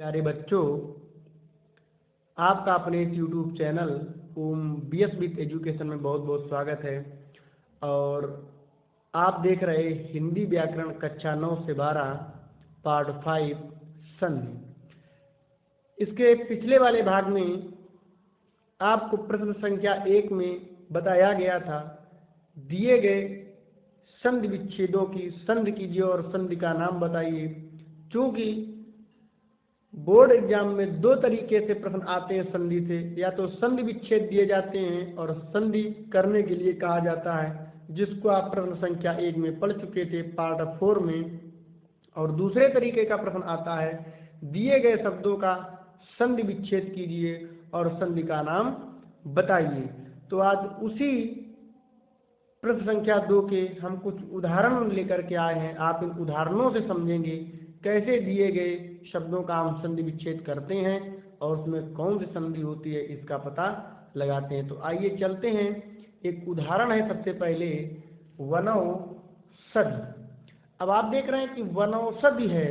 प्यारे बच्चों, आपका अपने इस YouTube channel Om BS with education में बहुत बहुत स्वागत है। और आप देख रहे हिंदी व्याकरण कक्षा 9 से 12 पार्ट 5 संधि। इसके पिछले वाले भाग में आपको प्रश्न संख्या 1 में बताया गया था, दिए गए संधि विच्छेदों की संधि कीजिए और संधि का नाम बताइए। चूंकि बोर्ड एग्जाम में दो तरीके से प्रश्न आते हैं संधि से, या तो संधि विच्छेद दिए जाते हैं और संधि करने के लिए कहा जाता है, जिसको आप प्रश्न संख्या 1 में पढ़ चुके थे पार्ट 4 में। और दूसरे तरीके का प्रश्न आता है, दिए गए शब्दों का संधि विच्छेद कीजिए और संधि का नाम बताइए। तो आज उसी प्रश्न संख्या 2 के हम कुछ उदाहरण लेकर के आए हैं। आप इन उदाहरणों से समझेंगे कैसे दिए गए शब्दों का हम संधि विच्छेद करते हैं और उसमें कौन सी संधि होती है इसका पता लगाते हैं। तो आइए चलते हैं। एक उदाहरण है सबसे पहले वनौषधि। अब आप देख रहे हैं कि वनौषधि है,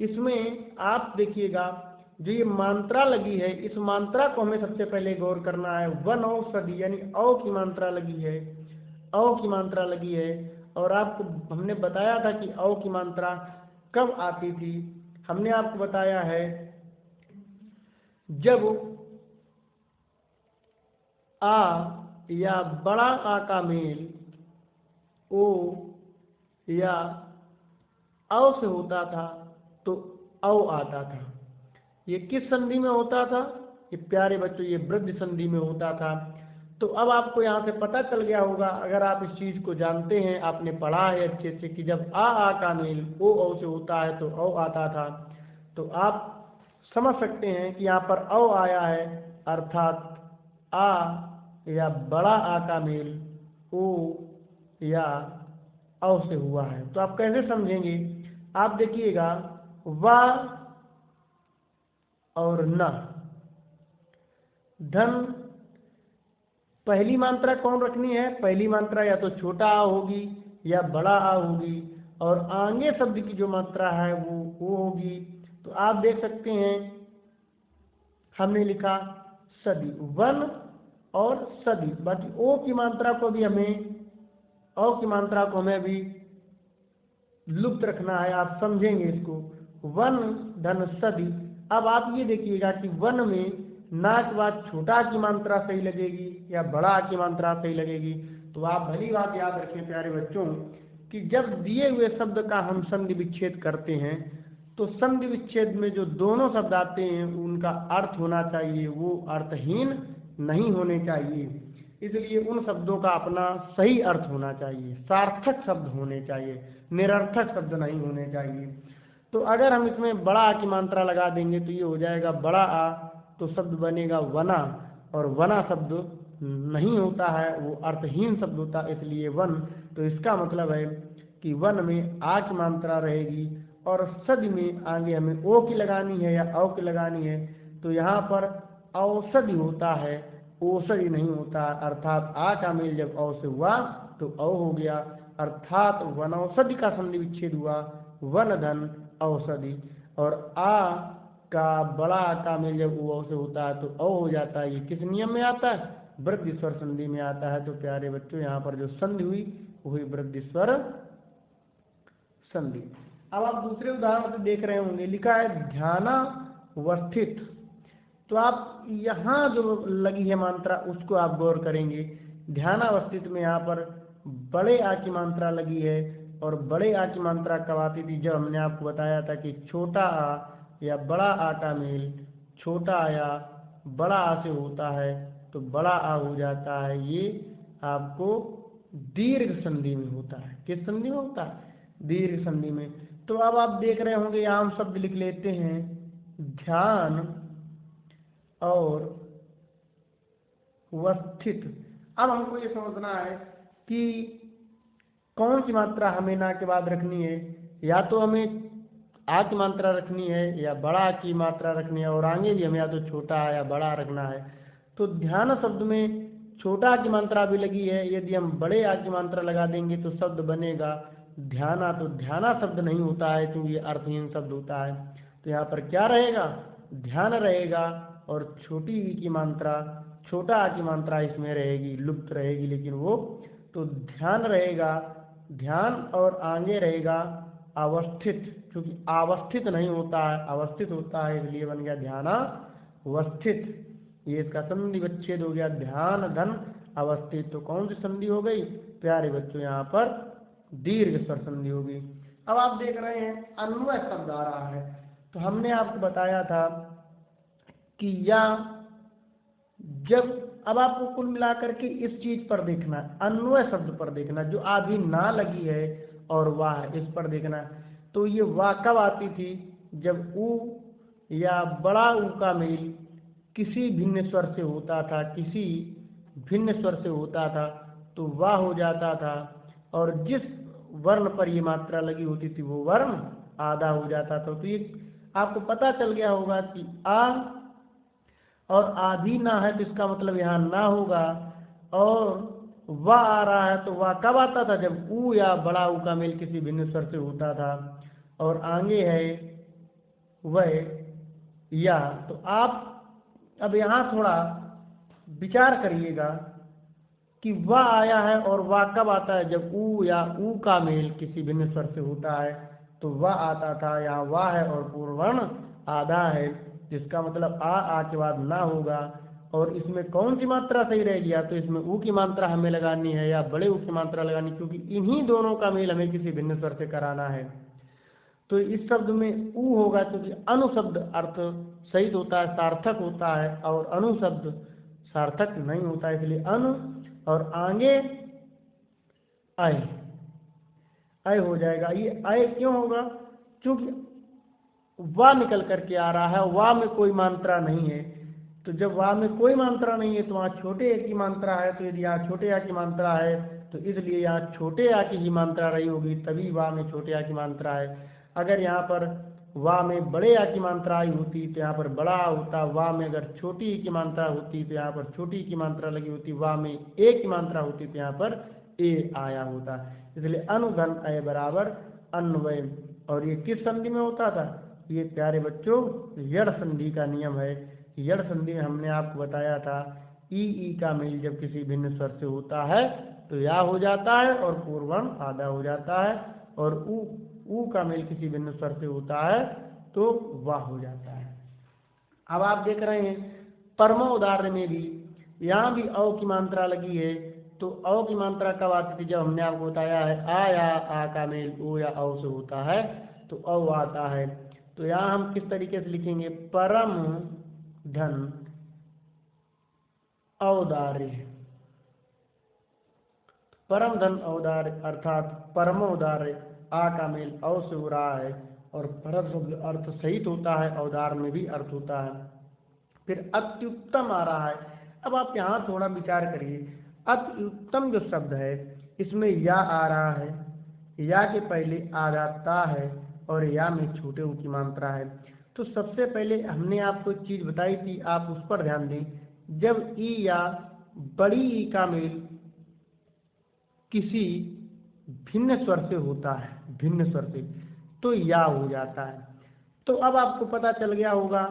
इसमें आप देखिएगा जो ये मात्रा लगी है, इस मात्रा को हमें सबसे पहले गौर करना है। वनौषधि यानी औ की मात्रा लगी है, औ की मात्रा लगी है। और आपको हमने बताया था कि औ की मात्रा कब आती थी। हमने आपको बताया है जब आ या बड़ा आ का मेल ओ या औ से होता था तो औ आता था। ये किस संधि में होता था? ये प्यारे बच्चों, ये वृद्धि संधि में होता था। तो अब आपको यहाँ से पता चल गया होगा, अगर आप इस चीज को जानते हैं, आपने पढ़ा है अच्छे से कि जब आ का मेल ओ औ से होता है तो औ आता था, तो आप समझ सकते हैं कि यहाँ पर औ आया है, अर्थात आ या बड़ा आ का मेल ओ या औ से हुआ है। तो आप कैसे समझेंगे? आप देखिएगा, वा और न, धन, पहली मात्रा कौन रखनी है? पहली मात्रा या तो छोटा आ होगी या बड़ा आ होगी, और आगे शब्द की जो मात्रा है वो होगी। तो आप देख सकते हैं हमने लिखा सदी, वन और सदी। बाकी ओ की मात्रा को भी हमें, औ की मात्रा को हमें अभी लुप्त रखना है। आप समझेंगे इसको, वन धन सदी। अब आप ये देखिएगा कि वन में ना के बाद छोटा की मात्रा सही लगेगी या बड़ा की मात्रा सही लगेगी। तो आप भली बात याद रखें प्यारे बच्चों कि जब दिए हुए शब्द का हम संधि विच्छेद करते हैं तो संधि विच्छेद में जो दोनों शब्द आते हैं उनका अर्थ होना चाहिए, वो अर्थहीन नहीं होने चाहिए। इसलिए उन शब्दों का अपना सही अर्थ होना चाहिए, सार्थक शब्द होने चाहिए, निरर्थक शब्द नहीं होने चाहिए। तो अगर हम इसमें बड़ा आ की मात्रा लगा देंगे तो ये हो जाएगा बड़ा आ, तो शब्द बनेगा वना, और वना शब्द नहीं होता है, वो अर्थहीन शब्द होता है, इसलिए वन। तो इसका मतलब है कि वन में आ की मात्रा रहेगी और सदी में आगे हमें ओ की लगानी है या औ की लगानी है। तो यहाँ पर औषधि होता है, औषधि नहीं होता। अर्थात आ का मेल जब औ से हुआ तो औ हो गया, अर्थात वनौषधि का संधि विच्छेद हुआ, वन धन औषधि। और आ का बड़ा आ का मेल जब ओ से होता है तो औ हो जाता है। ये किस नियम में आता है? वृद्धि स्वर संधि में आता है। तो प्यारे बच्चों, यहाँ पर जो संधि हुई वो हुई वृद्धि स्वर संधि। अब आप दूसरे उदाहरण से देख रहे होंगे, लिखा है ध्यानावस्थित। तो आप यहाँ जो लगी है मात्रा उसको आप गौर करेंगे। ध्यानावस्थित में यहाँ पर बड़े आ की मात्रा लगी है, और बड़े आ की मात्रा कब आती थी? जब हमने आपको बताया था कि छोटा आ या बड़ा आ का मेल छोटा आ या बड़ा आ से होता है तो बड़ा आ हो जाता है। ये आपको दीर्घ संधि में होता है। किस संधि में होता है? दीर्घ संधि में। तो अब आप देख रहे होंगे, यहाँ हम शब्द लिख लेते हैं ध्यान और वस्थित। अब हमको ये समझना है कि कौन सी मात्रा हमें ना के बाद रखनी है। या तो हमें आ की मात्रा रखनी है या बड़ा आ की मात्रा रखनी है, और आगे भी हमें या तो छोटा आ या बड़ा रखना है। तो ध्यान शब्द में छोटा आ की मात्रा भी लगी है, यदि हम बड़े आ की मात्रा लगा देंगे तो शब्द बनेगा ध्याना। तो ध्याना शब्द नहीं होता है क्योंकि ये अर्थहीन शब्द होता है। तो तो यहाँ पर क्या रहेगा, ध्यान रहेगा, और छोटी ई की मात्रा, छोटा आ की मात्रा इसमें रहेगी, लुप्त रहेगी, लेकिन वो तो ध्यान रहेगा, ध्यान, और आगे रहेगा अवस्थित, क्योंकि अवस्थित नहीं होता है, अवस्थित होता है, इसलिए बन गया ध्यानावस्थित। ये इसका संधि विच्छेद हो गया, ध्यान धन अवस्थित। तो कौन सी संधि हो गई प्यारे बच्चों, यहाँ पर दीर्घ स्वर संधि होगी। अब आप देख रहे हैं अन्वय शब्द आ रहा है। तो हमने आपको बताया था कि या जब, अब आपको कुल मिलाकर के इस चीज पर देखना, अन्वय शब्द पर देखना, जो आधी ना लगी है और वाह, इस पर देखना। तो ये वाह कब आती थी, जब ऊ या बड़ा ऊ का मेल किसी भिन्न स्वर से होता था, किसी भिन्न स्वर से होता था, तो वाह हो जाता था, और जिस वर्ण पर ये मात्रा लगी होती थी वो वर्ण आधा हो जाता था। तो ये आपको पता चल गया होगा कि आ और आधी ना है, तो इसका मतलब यहाँ ना होगा, और वाह आ रहा है, तो वाह कब आता था, जब ऊ या बड़ा ऊ का मेल किसी भिन्न स्वर से होता था, और आगे है वह या। तो आप अब यहाँ थोड़ा विचार करिएगा कि वाह आया है, और वाह कब आता है, जब ऊ या ऊ का मेल किसी भिन्न स्वर से होता है, तो वाह आता था। यहाँ वाह है और पूर्ववर्ण आधा है, जिसका मतलब आ के बाद ना होगा। और इसमें कौन सी मात्रा सही रहेगी, या तो इसमें ऊ की मात्रा हमें लगानी है या बड़े ऊ की मात्रा लगानी, क्योंकि इन्हीं दोनों का मेल हमें किसी भिन्न स्वर से कराना है। तो इस शब्द में ऊ होगा, क्योंकि अनु शब्द अर्थ सहित होता है, सार्थक होता है, और अनु शब्द सार्थक नहीं होता है, इसलिए अनु, और आगे अय, अय हो जाएगा। ये अय क्यों होगा, क्योंकि वाह निकल करके आ रहा है, वाह में कोई मात्रा नहीं है। तो जब वाह में कोई मात्रा नहीं है तो वहाँ छोटे ए की मात्रा है, तो यदि यहाँ छोटे आ की मात्रा है तो इसलिए यहाँ छोटे आ की ही मात्रा रही होगी, तभी वाह में छोटे आ की मात्रा है। अगर यहाँ पर वाह में बड़े आ की मात्रा आई होती तो यहाँ पर बड़ा होता, वाह में अगर छोटी ई की मात्रा होती तो यहाँ पर छोटी की मात्रा लगी होती, वाह में ए की मात्रा होती तो यहाँ पर ए आया होता। इसलिए अनुधन अय बराबर अन्वय। और ये किस संधि में होता था, ये प्यारे बच्चों यड़ संधि का नियम है। यड़ संधि में हमने आपको बताया था, ई का मेल जब किसी भिन्न स्वर से होता है तो या हो जाता है और पूर्ववर्ण आधा हो जाता है, और ऊ का मेल किसी भिन्न स्वर से होता है तो वाह हो जाता है। अब आप देख रहे हैं परमो उदाहरण में भी यहाँ भी अ की मात्रा लगी है। तो अ की मात्रा कब आती थी, जब हमने आपको बताया है आ या आ का मेल ओ या औ से होता है तो अ आता है। तो यहाँ हम किस तरीके से लिखेंगे, परम धन औदार्य। परम धन औदार्य अर्थात परमोदार्य, आ का मेल औ से हो रहा है, और परम शब्द अर्थ सहित होता है, औदार में भी अर्थ होता है। फिर अत्युत्तम आ रहा है। अब आप यहाँ थोड़ा विचार करिए, अत्युत्तम जो शब्द है इसमें या आ रहा है, या के पहले आ जाता है, और या में छोटे ऊ की मात्रा है। तो सबसे पहले हमने आपको एक चीज बताई थी, आप उस पर ध्यान दें। जब ई या बड़ी ई का मेल किसी भिन्न स्वर से होता है, भिन्न स्वर से, तो या हो जाता है। तो अब आपको पता चल गया होगा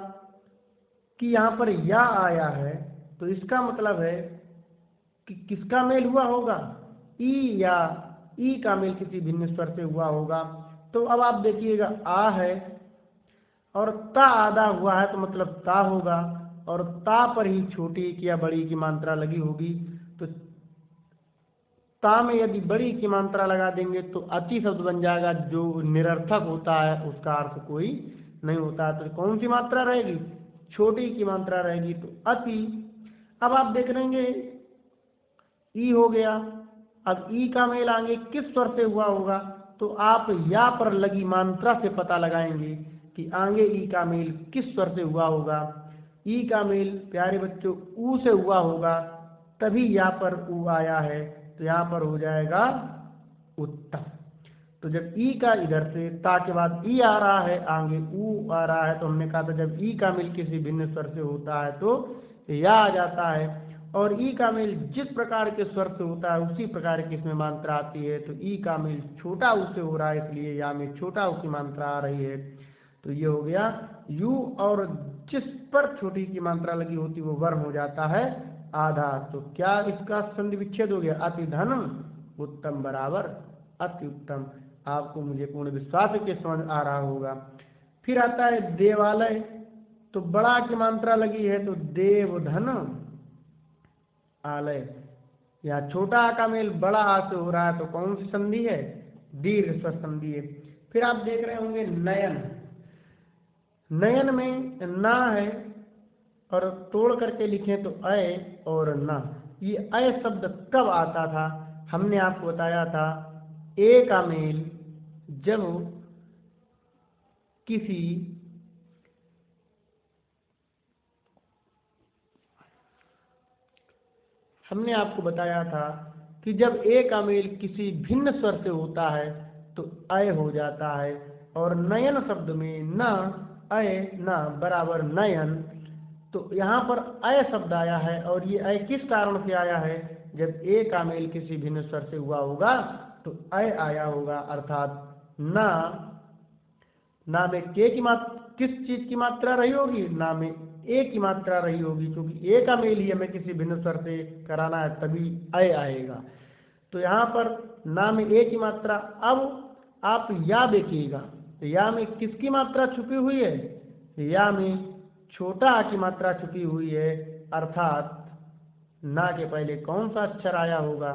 कि यहाँ पर या आया है, तो इसका मतलब है कि किसका मेल हुआ होगा, ई या ई का मेल किसी भिन्न स्वर से हुआ होगा। तो अब आप देखिएगा आ है और ता आधा हुआ है, तो मतलब ता होगा, और ता पर ही छोटी की या बड़ी की मात्रा लगी होगी। तो ता में यदि बड़ी की मात्रा लगा देंगे तो अति शब्द बन जाएगा, जो निरर्थक होता है, उसका अर्थ कोई नहीं होता। तो कौन सी मात्रा रहेगी, छोटी की मात्रा रहेगी, तो अति। अब आप देख लेंगे ई हो गया। अब ई का मेल आगे किस स्वर से हुआ होगा, तो आप या पर लगी मात्रा से पता लगाएंगे कि आगे ई का मेल किस स्वर से हुआ होगा। ई का मेल प्यारे बच्चों ऊ से हुआ होगा, तभी यहाँ पर ऊ आया है, तो यहाँ पर हो जाएगा उत्तम। तो जब ई का इधर से ता के बाद ई आ रहा है, आगे ऊ आ रहा है, तो हमने कहा था जब ई का मेल किसी भिन्न स्वर से होता है तो या आ जाता है। और ई का मेल जिस प्रकार के स्वर से होता है उसी प्रकार की इसमें मात्रा आती है। तो ई का मेल छोटा ऊ से हो रहा है, इसलिए या में छोटा ऊ की मात्रा आ रही है। तो ये हो गया यू, और जिस पर छोटी की मात्रा लगी होती वो वर्ण हो जाता है आधा। तो क्या इसका संधि विच्छेद हो गया, अति धन उत्तम बराबर अति उत्तम। आपको मुझे पूर्ण विश्वास है कि समझ आ रहा होगा। फिर आता है देवालय, तो बड़ा की मात्रा लगी है तो देव धन आलय, या छोटा आ का मेल बड़ा आ से हो रहा है तो कौन सी संधि है, दीर्घ स्वर संधि है। फिर आप देख रहे होंगे नयन, नयन में ना है और तोड़ करके लिखें तो अय और ना। ये अय शब्द कब आता था, हमने आपको बताया था ए का मेल जब किसी हमने आपको बताया था कि जब ए का मेल किसी भिन्न स्वर से होता है तो अय हो जाता है। और नयन शब्द में न अय न बराबर नयन, तो यहाँ पर अय शब्द आया है और ये अय किस कारण से आया है, जब ए का मेल किसी भिन्न स्वर से हुआ होगा तो अय आया होगा। अर्थात ना में के की मात्रा किस चीज की मात्रा रही होगी, ना में ए की मात्रा रही होगी, क्योंकि ए का मेल ही हमें किसी भिन्न स्वर से कराना है तभी अय आएगा। तो यहाँ पर ना में ए की मात्रा। अब आप या देखिएगा, या में किसकी मात्रा छुपी हुई है, या में छोटा आ की मात्रा छुपी हुई है। अर्थात ना के पहले कौन सा अक्षर आया होगा,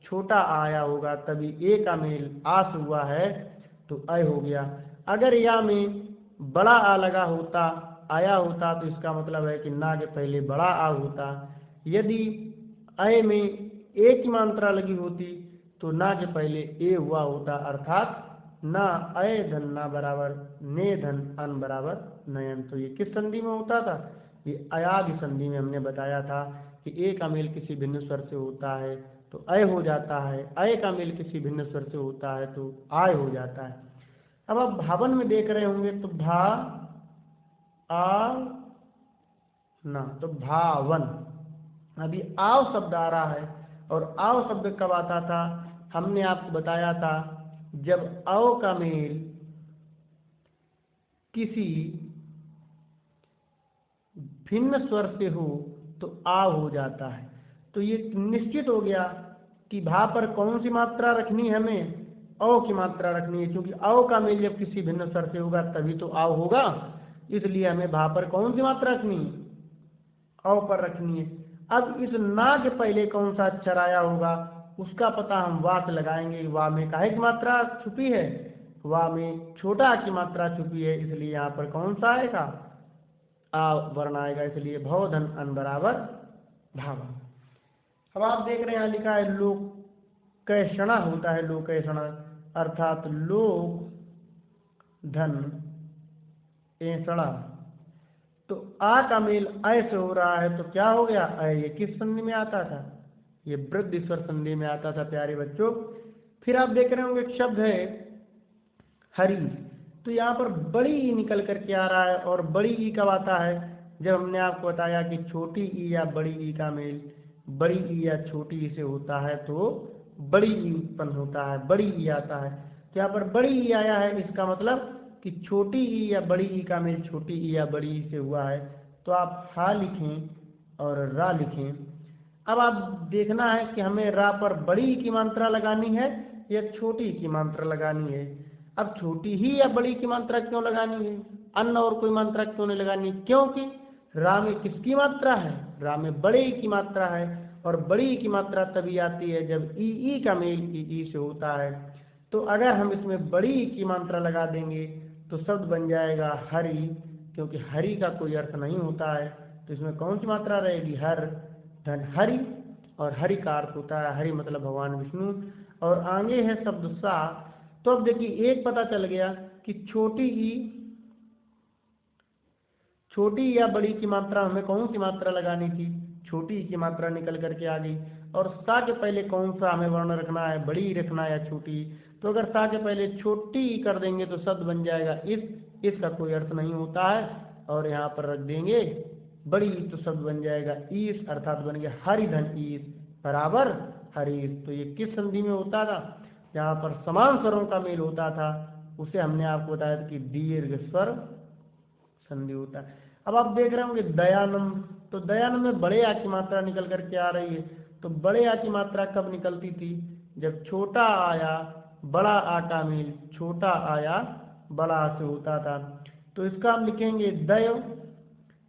छोटा आया होगा, तभी ए का मेल आ से हुआ है तो अय हो गया। अगर या में बड़ा आ लगा होता आया होता तो इसका मतलब है कि ना के पहले बड़ा आ होता। यदि अय में ए की मात्रा लगी होती तो ना के पहले ए हुआ होता। अर्थात ना अय धन ना बराबर ने धन अन बराबर नयन। तो ये किस संधि में होता था, ये अयादि संधि में हमने बताया था कि ए का मेल किसी भिन्न स्वर से होता है तो अय हो जाता है, अय का मेल किसी भिन्न स्वर से होता है तो आय हो जाता है। अब आप भावन में देख रहे होंगे तो भा आ ना, तो भावन। अभी आव शब्द आ रहा है, और आव शब्द कब आता था, हमने आपको बताया था जब अव का मेल किसी भिन्न स्वर से हो तो आव हो जाता है। तो ये निश्चित हो गया कि भा पर कौन सी मात्रा रखनी है, हमें अव की मात्रा रखनी है, क्योंकि अव का मेल जब किसी भिन्न स्वर से होगा तभी तो आव होगा। इसलिए हमें भा पर कौन सी मात्रा रखनी है, अव पर रखनी है। अब इस ना के पहले कौन सा अक्षर आया होगा उसका पता हम वा से लगाएंगे। वा में काहे की मात्रा छुपी है, वा में छोटा की मात्रा छुपी है, इसलिए यहाँ पर कौन सा आएगा, आ वर्ण आएगा। इसलिए भव धन अन बराबर भावा। अब आप देख रहे हैं यहाँ लिखा है लोकैषणा होता है, लोकैषणा अर्थात लोक धन ऐषणा। तो आ का मेल अय से हो रहा है तो क्या हो गया अय। ये किस संधि में आता था, ये वृद्धि स्वर संधि में आता था प्यारे बच्चों। फिर आप देख रहे होंगे एक शब्द है हरि, तो यहाँ पर बड़ी ई निकल करके आ रहा है। और बड़ी ई कब आता है, जब हमने आपको बताया कि छोटी ई या बड़ी ई का मेल बड़ी ई या छोटी ई से होता है तो बड़ी ई उत्पन्न होता है, बड़ी ई आता है। तो यहाँ पर बड़ी ई आया है, इसका मतलब कि छोटी ई या बड़ी ई का मेल छोटी ई या बड़ी ई से हुआ है। तो आप हा लिखें और रा लिखें। अब आप देखना है कि हमें रा पर बड़ी ई की मात्रा लगानी है या छोटी ई की मात्रा लगानी है। अब छोटी ही या बड़ी की मात्रा क्यों लगानी है, अन्य और कोई मात्रा क्यों नहीं लगानी, क्योंकि रा में किसकी मात्रा है, रा में बड़े ई की मात्रा है। और बड़ी ई की मात्रा तभी आती है जब ई का मेल ई से होता है। तो अगर हम इसमें बड़ी ई की मात्रा लगा देंगे तो शब्द बन जाएगा हरि, क्योंकि हरि का कोई अर्थ नहीं होता है। तो इसमें कौन सी मात्रा रहेगी, हर धन हरि, और हरि का अर्थ होता है हरि मतलब भगवान विष्णु। और आगे है शब्द सा। तो अब देखिए एक पता चल गया कि छोटी या बड़ी की मात्रा हमें कौन सी मात्रा लगानी थी, छोटी की मात्रा निकल करके आ गई। और सा के पहले कौन सा हमें वर्ण रखना है, बड़ी रखना है या छोटी। तो अगर सा के पहले छोटी कर देंगे तो शब्द बन जाएगा इसका कोई अर्थ नहीं होता है। और यहाँ पर रख देंगे बड़ी तो शब्द बन जाएगा ईस, अर्थात बन गया हरि धन ईस बराबर हरीश। तो ये किस संधि में होता था, जहाँ पर समान स्वरों का मेल होता था उसे हमने आपको बताया था कि दीर्घ स्वर संधि होता है। अब आप देख रहे होंगे दयानंद, तो दयानंद में बड़े आ की मात्रा निकल करके आ रही है। तो बड़े आ की मात्रा कब निकलती थी? जब छोटा आया बड़ा आ का मेल छोटा आया बड़ा आ से होता था। तो इसका हम लिखेंगे दय।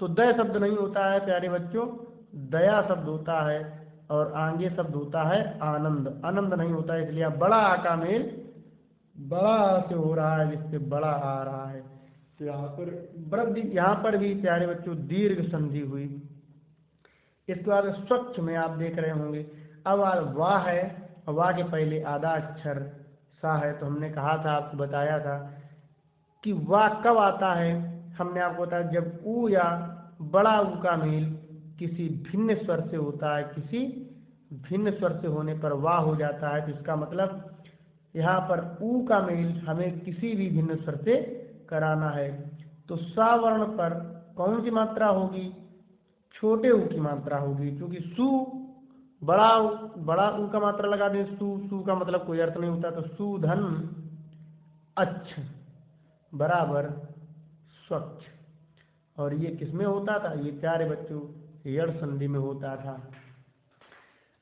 तो दय शब्द नहीं होता है प्यारे बच्चों, दया शब्द होता है और आगे शब्द होता है आनंद। आनंद नहीं होता है, इसलिए बड़ा आ का मेल बड़ा आ से हो रहा है, जिससे बड़ा आ रहा है। तो यहाँ पर भी प्यारे बच्चों दीर्घ संधि हुई। इसके बाद स्वच्छ में आप देख रहे होंगे, अब वाह है, वाह के पहले आधा अक्षर सा है। तो हमने कहा था, आपको बताया था कि वाह कब आता है। हमने आपको बताया जब ऊ या बड़ा ऊ का मेल किसी भिन्न स्वर से होता है, किसी भिन्न स्वर से होने पर वाह हो जाता है। तो इसका मतलब यहाँ पर ऊ का मेल हमें किसी भी भिन्न स्वर से कराना है। तो सा वर्ण पर कौन सी मात्रा होगी? छोटे ऊ की मात्रा होगी, क्योंकि सु बड़ा ऊ का मात्रा लगा दें, सु का मतलब कोई अर्थ नहीं होता। तो सुधन अच्छ बराबर स्वच्छ। और ये किसमें होता था? ये प्यारे बच्चों यड़ संधि में होता था।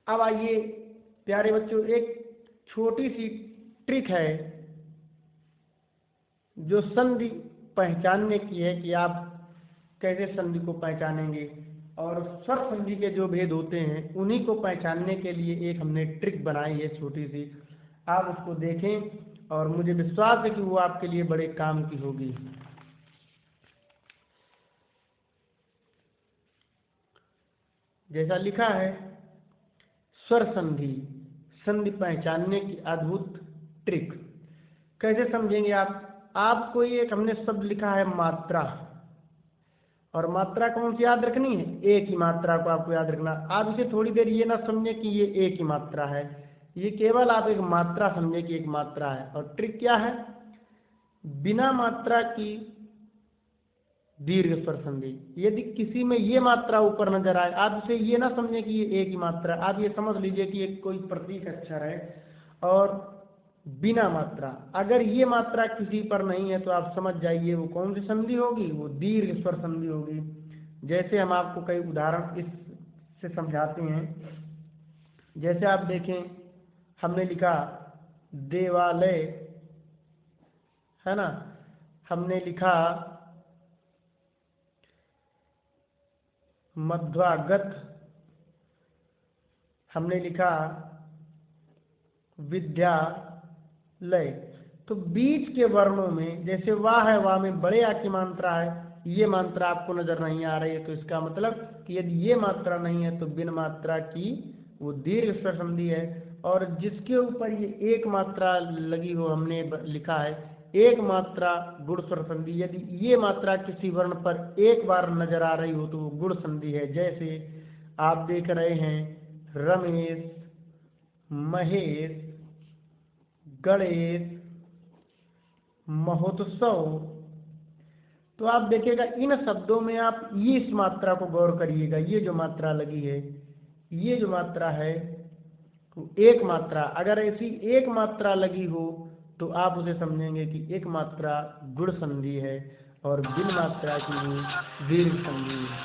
अब आइए प्यारे बच्चों, एक छोटी सी ट्रिक है जो संधि पहचानने की है कि आप कैसे संधि को पहचानेंगे, और स्वर संधि के जो भेद होते हैं उन्हीं को पहचानने के लिए एक हमने ट्रिक बनाई है छोटी सी। आप उसको देखें और मुझे विश्वास है कि वो आपके लिए बड़े काम की होगी। जैसा लिखा है, स्वर संधि संधि पहचानने की अद्भुत ट्रिक। कैसे समझेंगे आप? आपको एक हमने शब्द लिखा है मात्रा, और मात्रा कौन सी याद रखनी है? एक ही मात्रा को आपको याद रखना। आप इसे थोड़ी देर ये ना समझे कि ये एक ही मात्रा है, ये केवल आप एक मात्रा समझे कि एक मात्रा है। और ट्रिक क्या है? बिना मात्रा की दीर्घ स्वर संधि। यदि किसी में ये मात्रा ऊपर नजर आए, आप इसे ये ना समझे कि ये एक ही मात्रा, आप ये समझ लीजिए कि एक कोई प्रतीक अक्षर है और बिना मात्रा। अगर ये मात्रा किसी पर नहीं है तो आप समझ जाइए वो कौन सी संधि होगी? वो दीर्घ स्वर संधि होगी। जैसे हम आपको कई उदाहरण इससे समझाते हैं। जैसे आप देखें, हमने लिखा देवालय, है ना, हमने लिखा मध्वागत, हमने लिखा विद्यालय। तो बीच के वर्णों में जैसे वाह है, वाह में बड़े आ की मात्रा है, ये मात्रा आपको नजर नहीं आ रही है। तो इसका मतलब कि यदि ये मात्रा नहीं है तो बिन मात्रा की वो दीर्घ स्वर संधि है। और जिसके ऊपर ये एक मात्रा लगी हो, हमने लिखा है एक मात्रा गुण स्वर संधि। यदि ये मात्रा किसी वर्ण पर एक बार नजर आ रही हो तो वो गुण संधि है। जैसे आप देख रहे हैं रमेश, महेश, गणेश, महोत्सव। तो आप देखिएगा इन शब्दों में आप ये इस मात्रा को गौर करिएगा, ये जो मात्रा लगी है, ये जो मात्रा है तो एक मात्रा, अगर ऐसी एक मात्रा लगी हो तो आप उसे समझेंगे कि एक मात्रा गुण संधि है और बिन मात्रा की दीर्घ संधि है।